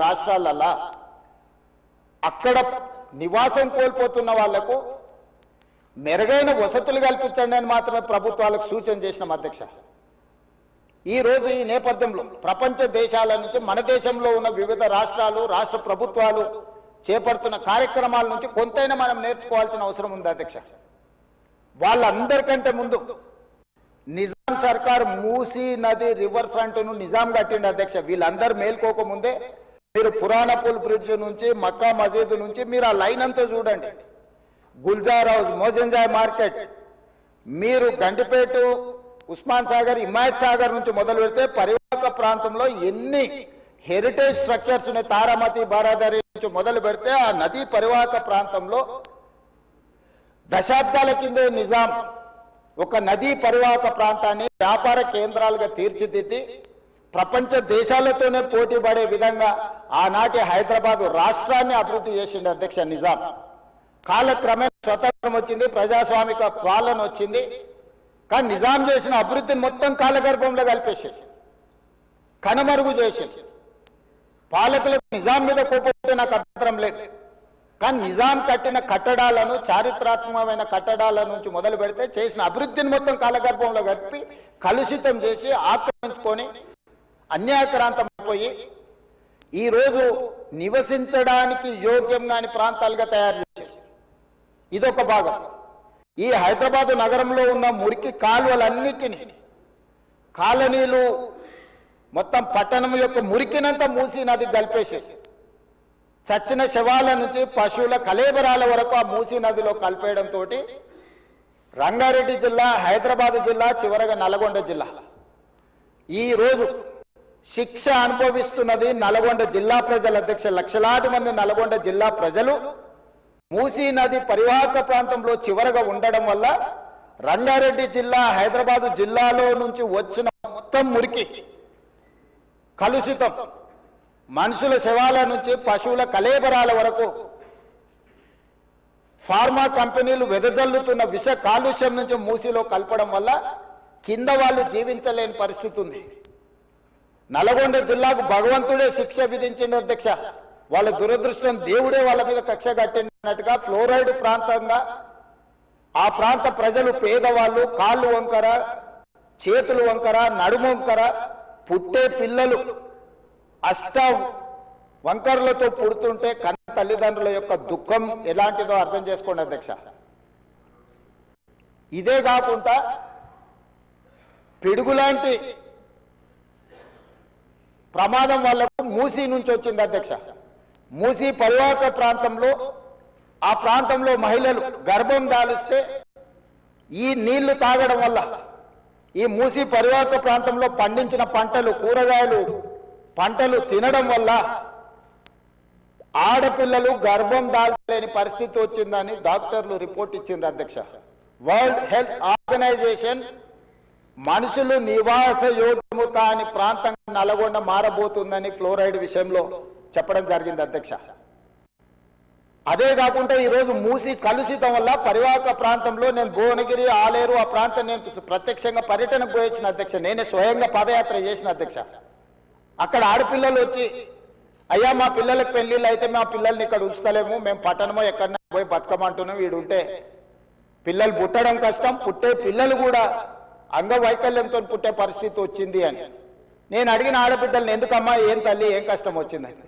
రాష్ట్రాలలో అక్కడ నివాసం కోల్పోతున్న వాళ్లకు మెరుగైన వసతులు కల్పించండి అని మాత్రమే ప్రభుత్వాలకు సూచన చేసిన అధ్యక్ష. ఈ రోజు ఈ నేపథ్యంలో ప్రపంచ దేశాల నుంచి మన దేశంలో ఉన్న వివిధ రాష్ట్రాలు రాష్ట్ర ప్రభుత్వాలు చేపడుతున్న కార్యక్రమాల నుంచి కొంతైనా మనం నేర్చుకోవాల్సిన అవసరం ఉంది అధ్యక్ష. వాళ్ళందరికంటే ముందు నిజాం సర్కార్ మూసీ నది రివర్ ఫ్రంట్ ను నిజాం కట్టిండి అధ్యక్ష. వీళ్ళందరూ మేల్కోకముందే మీరు పురాణపూల్ బ్రిడ్జ్ నుంచి మక్కా మసీదు నుంచి మీరు ఆ లైన్ అంతా చూడండి. గుల్జార్ హౌస్, మోజంజాయ్ మార్కెట్, మీరు గండిపేట, ఉస్మాన్ సాగర్, హిమాయత్ సాగర్ నుంచి మొదలు పెడితే పరివాహక ప్రాంతంలో ఎన్ని హెరిటేజ్ స్ట్రక్చర్స్ ఉన్నాయి. తారామతి, బారాదరి నుంచి మొదలు పెడితే ఆ నదీ పరివాహక ప్రాంతంలో దశాబ్దాల కిందే నిజాం ఒక నదీ పరివాహక ప్రాంతాన్ని వ్యాపార కేంద్రాలుగా తీర్చిదిద్ది ప్రపంచ దేశాలతోనే పోటీ పడే విధంగా ఆనాటి హైదరాబాద్ రాష్ట్రాన్ని అభివృద్ధి చేసింది అధ్యక్ష నిజాం. కాలక్రమేణా స్వతంత్రం వచ్చింది, ప్రజాస్వామిక పాలన వచ్చింది. కానీ నిజాం చేసిన అభివృద్ధిని మొత్తం కాలగర్భంలో కలిపేసేసి కనుమరుగు చేసేసి పాలకులకు నిజాం మీద కోపడితే నాకు అభ్యంతరం లేదు. కానీ నిజాం కట్టిన కట్టడాలను, చారిత్రాత్మకమైన కట్టడాల నుంచి మొదలు పెడితే చేసిన అభివృద్ధిని మొత్తం కాలగర్భంలో కలిపి కలుషితం చేసి ఆక్రమించుకొని అన్యాయక్రాంతమైపోయి ఈరోజు నివసించడానికి యోగ్యం కాని ప్రాంతాలుగా తయారు చేసేసి ఇదొక భాగం. ఈ హైదరాబాద్ నగరంలో ఉన్న మురికి కాలువలన్నిటినీ కాలనీలు మొత్తం పట్టణం యొక్క మురికినంతా మూసీ నది కలిపేసేసి చచ్చిన శవాల నుంచి పశువుల కలేబరాల వరకు ఆ మూసీ నదిలో కలిపేయడంతో రంగారెడ్డి జిల్లా, హైదరాబాద్ జిల్లా, చివరగా నల్గొండ జిల్లా ఈరోజు శిక్ష అనుభవిస్తున్నది నల్గొండ జిల్లా ప్రజల అధ్యక్ష. లక్షలాది మంది నల్గొండ జిల్లా ప్రజలు మూసీ నది పరివాహక ప్రాంతంలో చివరగా ఉండడం వల్ల రంగారెడ్డి జిల్లా, హైదరాబాద్ జిల్లాలో నుంచి వచ్చిన మొత్తం మురికి కలుషితం మనుషుల శవాల నుంచి పశువుల కలేబరాల వరకు ఫార్మా కంపెనీలు వెదజల్లుతున్న విష కాలుష్యం నుంచి మూసీలో కలపడం వల్ల కింద వాళ్ళు జీవించలేని పరిస్థితి ఉంది. నల్గొండ జిల్లాకు భగవంతుడే శిక్ష విధించింది అధ్యక్ష. వాళ్ళ దురదృష్టం దేవుడే వాళ్ళ మీద కక్ష కట్టినట్టుగా ఫ్లోరైడ్ ప్రాంతంగా ఆ ప్రాంత ప్రజలు పేదవాళ్ళు కాళ్ళు వంకర, చేతులు వంకర, నడుము వంకర, పుట్టే పిల్లలు అష్ట వంకరలతో పుడుతుంటే కన్న తల్లిదండ్రుల యొక్క దుఃఖం ఎలాంటిదో అర్థం చేసుకోండి అధ్యక్ష. ఇదే కాకుండా పిడుగులాంటి ప్రమాదం వాళ్ళకు మూసీ నుంచి వచ్చింది అధ్యక్ష. మూసీ పరివాహక ప్రాంతంలో ఆ ప్రాంతంలో మహిళలు గర్భం దాలిస్తే ఈ నీళ్లు తాగడం వల్ల ఈ మూసీ పరివాహక ప్రాంతంలో పండించిన పంటలు, కూరగాయలు పంటలు తినడం వల్ల ఆడపిల్లలు గర్భం దాల్చలేని పరిస్థితి వచ్చిందని డాక్టర్లు రిపోర్ట్ ఇచ్చింది అధ్యక్ష. వరల్డ్ హెల్త్ ఆర్గనైజేషన్ మనుషులు నివాస యోగ్యము కాని ప్రాంతంగా నల్గొండ మారబోతుందని ఫ్లోరైడ్ విషయంలో చెప్పడం జరిగింది అధ్యక్ష. అదే కాకుండా ఈరోజు మూసీ కలుషితం వల్ల పరివాహక ప్రాంతంలో నేను భువనగిరి, ఆలేరు ఆ ప్రాంతం నేను ప్రత్యక్షంగా పర్యటనకు పోయొచ్చిన అధ్యక్ష. నేనే స్వయంగా పాదయాత్ర చేసిన అధ్యక్ష. అక్కడ ఆడపిల్లలు వచ్చి, అయ్యా మా పిల్లలకు పెళ్లిళ్ళు అయితే మా పిల్లల్ని ఇక్కడ ఉంచుతలేము, మేము పట్టణమో ఎక్కడన్నా పోయి బతకమంటున్నాం, వీడుంటే పిల్లలు పుట్టడం కష్టం, పుట్టే పిల్లలు కూడా అంగవైకల్యంతో పుట్టే పరిస్థితి వచ్చింది అని. నేను అడిగిన ఆడబిడ్డల్ని, ఎందుకమ్మా, ఏం తల్లి, ఏం కష్టం వచ్చిందని.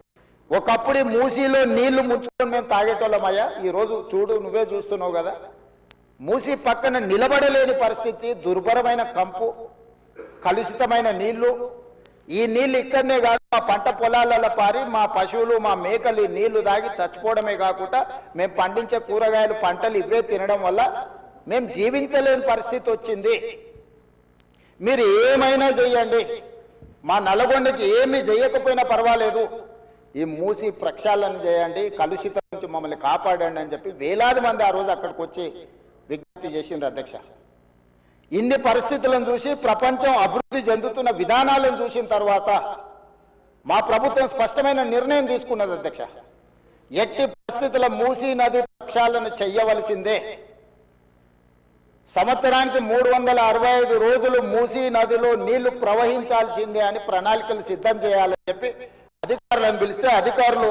ఒకప్పుడు మూసీలో నీళ్లు ముంచుకొని మేము తాగేటోళ్ళమయ్యా, ఈరోజు చూడు నువ్వే చూస్తున్నావు కదా, మూసీ పక్కన నిలబడలేని పరిస్థితి, దుర్భరమైన కంపు, కలుషితమైన నీళ్లు. ఈ నీళ్లు ఇక్కడనే కాదు, మా పంట పొలాలలో పారి మా పశువులు, మా మేకలు నీళ్లు తాగి చచ్చిపోవడమే కాకుండా మేము పండించే కూరగాయలు, పంటలు ఇవే తినడం వల్ల మేము జీవించలేని పరిస్థితి వచ్చింది. మీరు ఏమైనా చెయ్యండి, మా నల్గొండకి ఏమి చేయకపోయినా పర్వాలేదు, ఈ మూసీ ప్రక్షాళన చేయండి, కలుషితం నుంచి మమ్మల్ని కాపాడండి అని చెప్పి వేలాది మంది ఆ రోజు అక్కడికి వచ్చి విజ్ఞప్తి చేసింది అధ్యక్ష. ఇన్ని పరిస్థితులను చూసి ప్రపంచం అభివృద్ధి చెందుతున్న విధానాలను చూసిన తర్వాత మా ప్రభుత్వం స్పష్టమైన నిర్ణయం తీసుకున్నది అధ్యక్ష. ఎట్టి పరిస్థితుల మూసీ నది ప్రక్షాళన చెయ్యవలసిందే. సంవత్సరానికి 365 రోజులు మూసీ నదిలో నీళ్లు ప్రవహించాల్సిందే అని ప్రణాళికలు సిద్ధం చేయాలని చెప్పి అధికారులను పిలిస్తే అధికారులు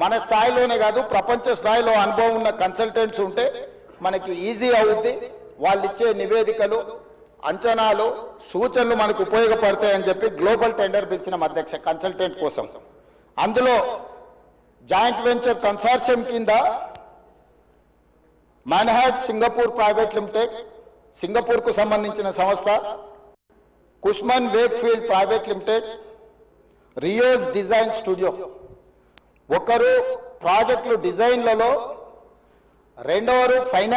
మన స్థాయిలోనే కాదు ప్రపంచ స్థాయిలో అనుభవం ఉన్న కన్సల్టెంట్స్ ఉంటే మనకి ఈజీ అవుద్ది. వాళ్ళు ఇచ్చే నివేదికలు, అంచనాలు, సూచనలు మనకు ఉపయోగపడతాయని చెప్పి గ్లోబల్ టెండర్ పిలిచిన అధ్యక్ష కన్సల్టెంట్ కోసం. అందులో జాయింట్ వెంచర్ కన్సార్షియం కింద మాన్హాట్ సింగపూర్ ప్రైవేట్ లిమిటెడ్, సింగపూర్కు సంబంధించిన సంస్థ, Cushman Wakefield private limited, Rios design studio. ఒకరు ప్రాజెక్టులు డిజైన్లలో, రెండవరు ఫైనాన్స్